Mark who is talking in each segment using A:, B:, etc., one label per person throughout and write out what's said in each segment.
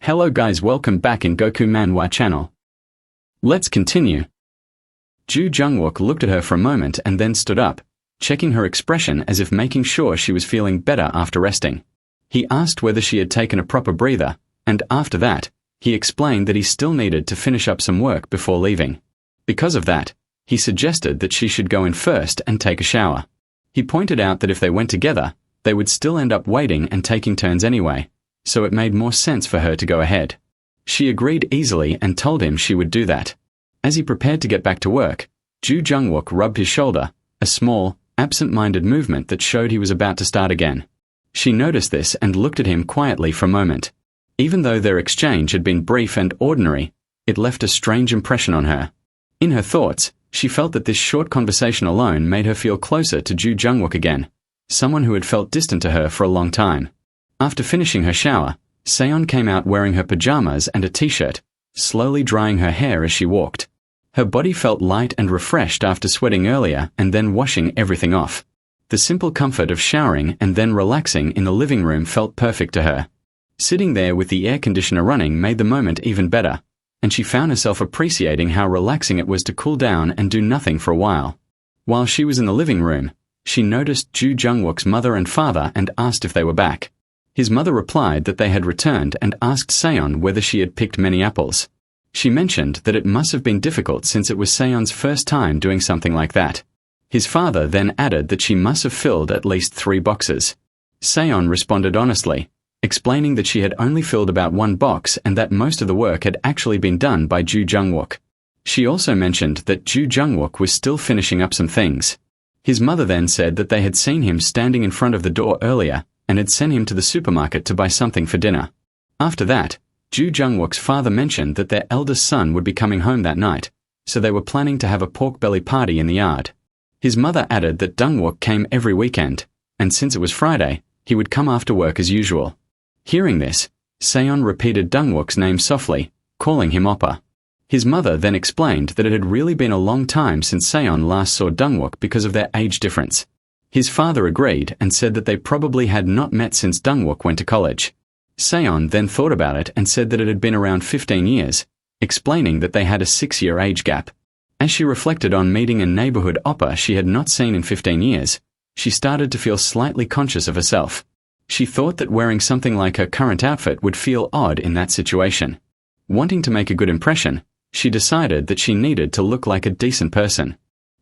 A: Hello guys, welcome back in Goku Manhwa channel. Let's continue. Ju Jungwook looked at her for a moment and then stood up, checking her expression as if making sure she was feeling better after resting. He asked whether she had taken a proper breather, and after that, he explained that he still needed to finish up some work before leaving. Because of that, he suggested that she should go in first and take a shower. He pointed out that if they went together, they would still end up waiting and taking turns anyway, so it made more sense for her to go ahead. She agreed easily and told him she would do that. As he prepared to get back to work, Ju Jungwook rubbed his shoulder, a small, absent-minded movement that showed he was about to start again. She noticed this and looked at him quietly for a moment. Even though their exchange had been brief and ordinary, it left a strange impression on her. In her thoughts, she felt that this short conversation alone made her feel closer to Ju Jungwook again, someone who had felt distant to her for a long time. After finishing her shower, Seon came out wearing her pajamas and a t-shirt, slowly drying her hair as she walked. Her body felt light and refreshed after sweating earlier and then washing everything off. The simple comfort of showering and then relaxing in the living room felt perfect to her. Sitting there with the air conditioner running made the moment even better, and she found herself appreciating how relaxing it was to cool down and do nothing for a while. While she was in the living room, she noticed Ju Jungwook's mother and father and asked if they were back. His mother replied that they had returned and asked Seon whether she had picked many apples. She mentioned that it must have been difficult since it was Seon's first time doing something like that. His father then added that she must have filled at least 3 boxes. Seon responded honestly, explaining that she had only filled about 1 box and that most of the work had actually been done by Ju Jungwook. She also mentioned that Ju Jungwook was still finishing up some things. His mother then said that they had seen him standing in front of the door earlier and had sent him to the supermarket to buy something for dinner. After that, Ju Jungwook's father mentioned that their eldest son would be coming home that night, so they were planning to have a pork belly party in the yard. His mother added that Jungwook came every weekend, and since it was Friday, he would come after work as usual. Hearing this, Seon repeated Jungwook's name softly, calling him Oppa. His mother then explained that it had really been a long time since Seon last saw Jungwook because of their age difference. His father agreed and said that they probably had not met since Jungwook went to college. Seon then thought about it and said that it had been around 15 years, explaining that they had a 6-year age gap. As she reflected on meeting a neighborhood Oppa she had not seen in 15 years, she started to feel slightly conscious of herself. She thought that wearing something like her current outfit would feel odd in that situation. Wanting to make a good impression, she decided that she needed to look like a decent person.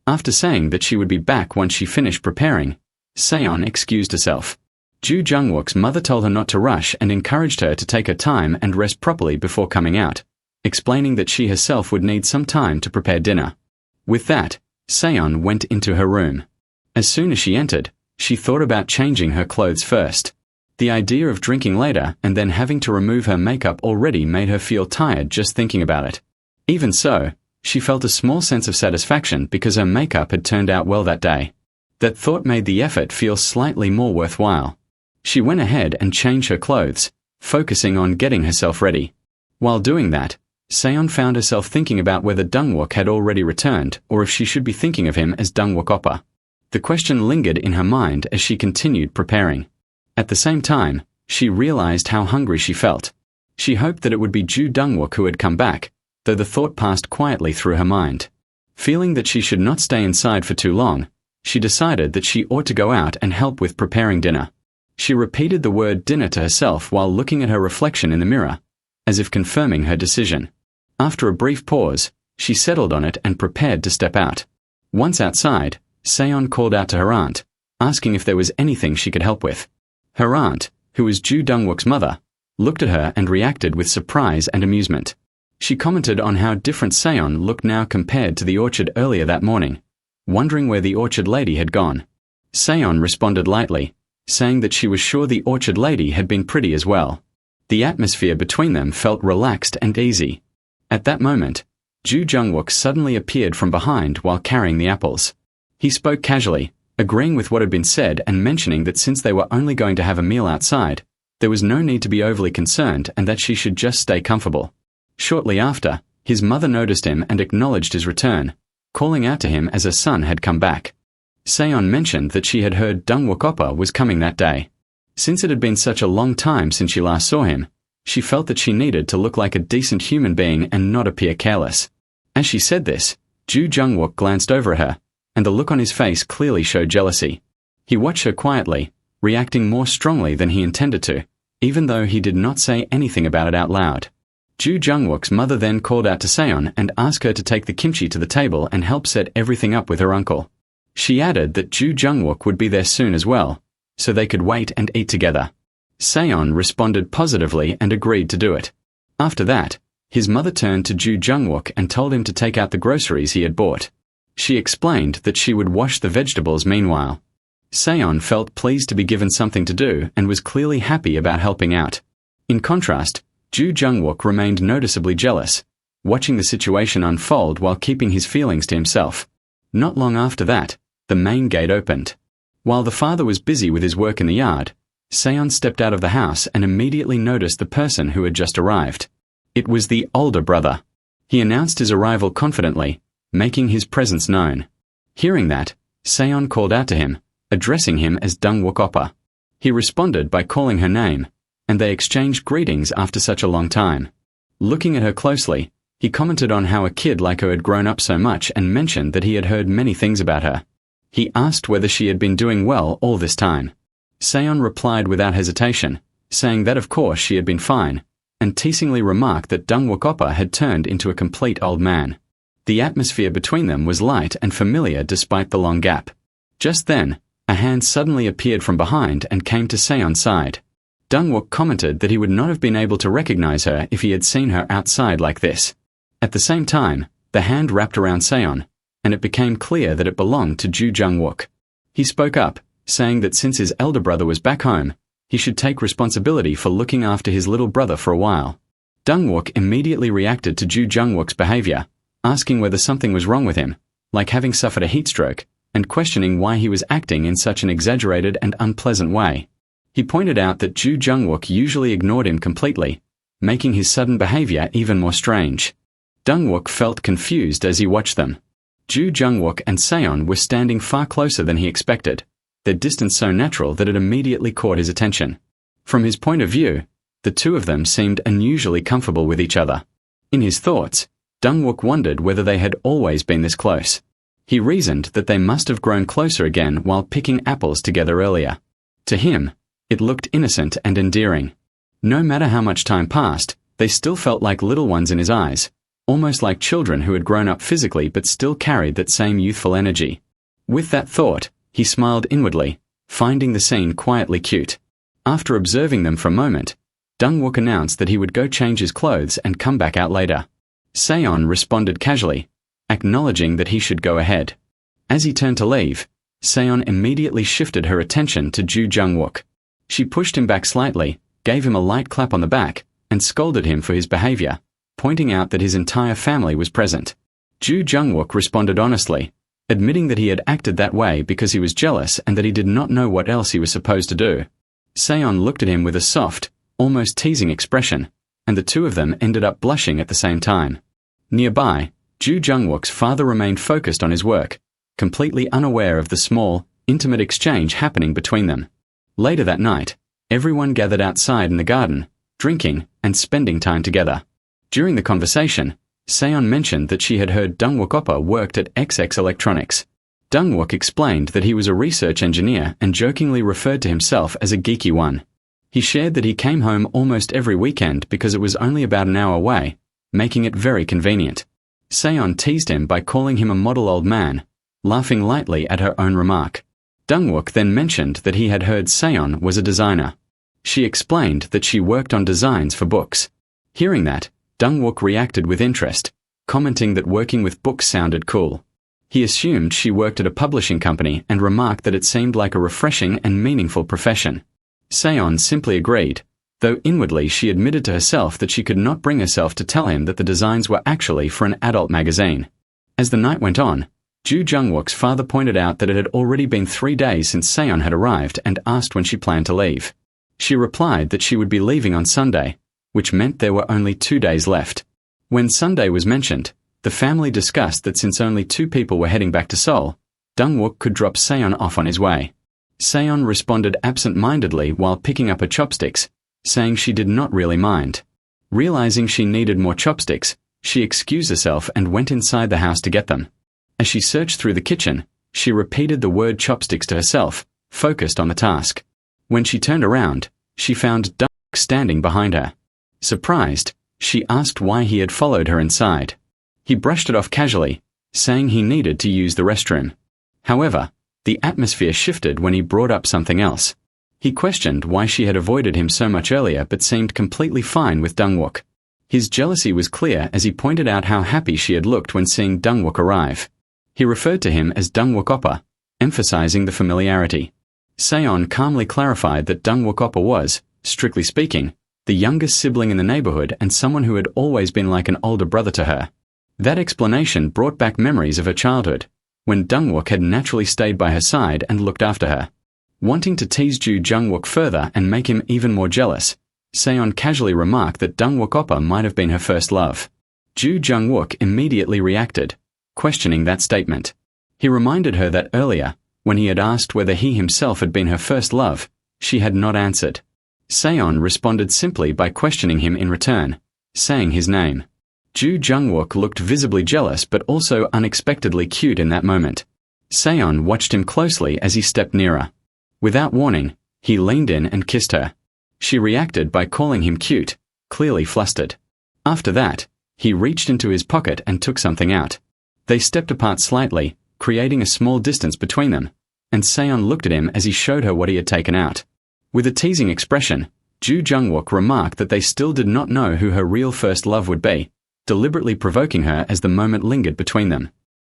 A: After saying that she would be back once she finished preparing, Seon excused herself. Ju Jungwook's mother told her not to rush and encouraged her to take her time and rest properly before coming out, explaining that she herself would need some time to prepare dinner. With that, Seon went into her room. As soon as she entered, she thought about changing her clothes first. The idea of drinking later and then having to remove her makeup already made her feel tired just thinking about it. Even so, she felt a small sense of satisfaction because her makeup had turned out well that day. That thought made the effort feel slightly more worthwhile. She went ahead and changed her clothes, focusing on getting herself ready. While doing that, Seon found herself thinking about whether Jungwook had already returned or if she should be thinking of him as Jungwook Oppa. The question lingered in her mind as she continued preparing. At the same time, she realized how hungry she felt. She hoped that it would be Ju Jungwook who had come back, though the thought passed quietly through her mind. Feeling that she should not stay inside for too long, she decided that she ought to go out and help with preparing dinner. She repeated the word dinner to herself while looking at her reflection in the mirror, as if confirming her decision. After a brief pause, she settled on it and prepared to step out. Once outside, Seon called out to her aunt, asking if there was anything she could help with. Her aunt, who was Ju Jungwook's mother, looked at her and reacted with surprise and amusement. She commented on how different Seon looked now compared to the orchard earlier that morning, wondering where the orchard lady had gone. Seon responded lightly, saying that she was sure the orchard lady had been pretty as well. The atmosphere between them felt relaxed and easy. At that moment, Ju Jungwook suddenly appeared from behind while carrying the apples. He spoke casually, agreeing with what had been said and mentioning that since they were only going to have a meal outside, there was no need to be overly concerned and that she should just stay comfortable. Shortly after, his mother noticed him and acknowledged his return, calling out to him as her son had come back. Seon mentioned that she had heard Jungwook Oppa was coming that day. Since it had been such a long time since she last saw him, She felt that she needed to look like a decent human being and not appear careless. As she said this, Ju Jungwook glanced over at her, and the look on his face clearly showed jealousy. He watched her quietly, reacting more strongly than he intended to, even though he did not say anything about it out loud. Ju Jungwook's mother then called out to Seon and asked her to take the kimchi to the table and help set everything up with her uncle. She added that Ju Jungwook would be there soon as well, so they could wait and eat together. Seon responded positively and agreed to do it. After that, his mother turned to Ju Jungwook and told him to take out the groceries he had bought. She explained that she would wash the vegetables meanwhile. Seon felt pleased to be given something to do and was clearly happy about helping out. In contrast, Ju Jungwook remained noticeably jealous, watching the situation unfold while keeping his feelings to himself. Not long after that, the main gate opened. While the father was busy with his work in the yard, Seon stepped out of the house and immediately noticed the person who had just arrived. It was the older brother. He announced his arrival confidently, making his presence known. Hearing that, Seon called out to him, addressing him as Dungwook Oppa. He responded by calling her name, and they exchanged greetings after such a long time. Looking at her closely, he commented on how a kid like her had grown up so much and mentioned that he had heard many things about her. He asked whether she had been doing well all this time. Seon replied without hesitation, saying that of course she had been fine, and teasingly remarked that Dungwook Oppa had turned into a complete old man. The atmosphere between them was light and familiar despite the long gap. Just then, a hand suddenly appeared from behind and came to Seon's side. Dungwook commented that he would not have been able to recognize her if he had seen her outside like this. At the same time, the hand wrapped around Seon, and it became clear that it belonged to Ju Jungwook. He spoke up, saying that since his elder brother was back home, he should take responsibility for looking after his little brother for a while. Dungwook immediately reacted to Ju Jungwook's behavior, asking whether something was wrong with him, like having suffered a heat stroke, and questioning why he was acting in such an exaggerated and unpleasant way. He pointed out that Ju Jungwook usually ignored him completely, making his sudden behavior even more strange. Dungwook felt confused as he watched them. Ju Jungwook and Seon were standing far closer than he expected, their distance so natural that it immediately caught his attention. From his point of view, the two of them seemed unusually comfortable with each other. In his thoughts, Dungwook wondered whether they had always been this close. He reasoned that they must have grown closer again while picking apples together earlier. To him, it looked innocent and endearing. No matter how much time passed, they still felt like little ones in his eyes, almost like children who had grown up physically but still carried that same youthful energy. With that thought, he smiled inwardly, finding the scene quietly cute. After observing them for a moment, Dungwook announced that he would go change his clothes and come back out later. Seon responded casually, acknowledging that he should go ahead. As he turned to leave, Seon immediately shifted her attention to Ju Jungwook. She pushed him back slightly, gave him a light clap on the back, and scolded him for his behavior, pointing out that his entire family was present. Ju Jungwook responded honestly, admitting that he had acted that way because he was jealous and that he did not know what else he was supposed to do. Seon looked at him with a soft, almost teasing expression, and the two of them ended up blushing at the same time. Nearby, Ju Jungwook's father remained focused on his work, completely unaware of the small, intimate exchange happening between them. Later that night, everyone gathered outside in the garden, drinking and spending time together. During the conversation, Seon mentioned that she had heard Dungwook Oppa worked at XX Electronics. Dungwook explained that he was a research engineer and jokingly referred to himself as a geeky one. He shared that he came home almost every weekend because it was only about an hour away, making it very convenient. Seon teased him by calling him a model old man, laughing lightly at her own remark. Dungwook then mentioned that he had heard Seon was a designer. She explained that she worked on designs for books. Hearing that, Dungwook reacted with interest, commenting that working with books sounded cool. He assumed she worked at a publishing company and remarked that it seemed like a refreshing and meaningful profession. Seon simply agreed, though inwardly she admitted to herself that she could not bring herself to tell him that the designs were actually for an adult magazine. As the night went on, Ju Jungwook's father pointed out that it had already been 3 days since Seon had arrived and asked when she planned to leave. She replied that she would be leaving on Sunday, which meant there were only 2 days left. When Sunday was mentioned, the family discussed that since only 2 people were heading back to Seoul, Dungwook could drop Seon off on his way. Seon responded absent-mindedly while picking up her chopsticks, saying she did not really mind. Realizing she needed more chopsticks, she excused herself and went inside the house to get them. As she searched through the kitchen, she repeated the word chopsticks to herself, focused on the task. When she turned around, she found Dungwook standing behind her. Surprised, she asked why he had followed her inside. He brushed it off casually, saying he needed to use the restroom. However, the atmosphere shifted when he brought up something else. He questioned why she had avoided him so much earlier but seemed completely fine with Dungwook. His jealousy was clear as he pointed out how happy she had looked when seeing Dungwook arrive. He referred to him as Dungwook Oppa, emphasizing the familiarity. Seon calmly clarified that Dungwook Oppa was, strictly speaking, the youngest sibling in the neighborhood and someone who had always been like an older brother to her. That explanation brought back memories of her childhood, when Dungwook had naturally stayed by her side and looked after her. Wanting to tease Ju Jungwook further and make him even more jealous, Seon casually remarked that Dungwook Oppa might have been her first love. Ju Jungwook immediately reacted, questioning that statement. He reminded her that earlier, when he had asked whether he himself had been her first love, she had not answered. Seon responded simply by questioning him in return, saying his name. Ju Jungwook looked visibly jealous but also unexpectedly cute in that moment. Seon watched him closely as he stepped nearer. Without warning, he leaned in and kissed her. She reacted by calling him cute, clearly flustered. After that, he reached into his pocket and took something out. They stepped apart slightly, creating a small distance between them, and Seon looked at him as he showed her what he had taken out. With a teasing expression, Ju Jungwook remarked that they still did not know who her real first love would be, deliberately provoking her as the moment lingered between them.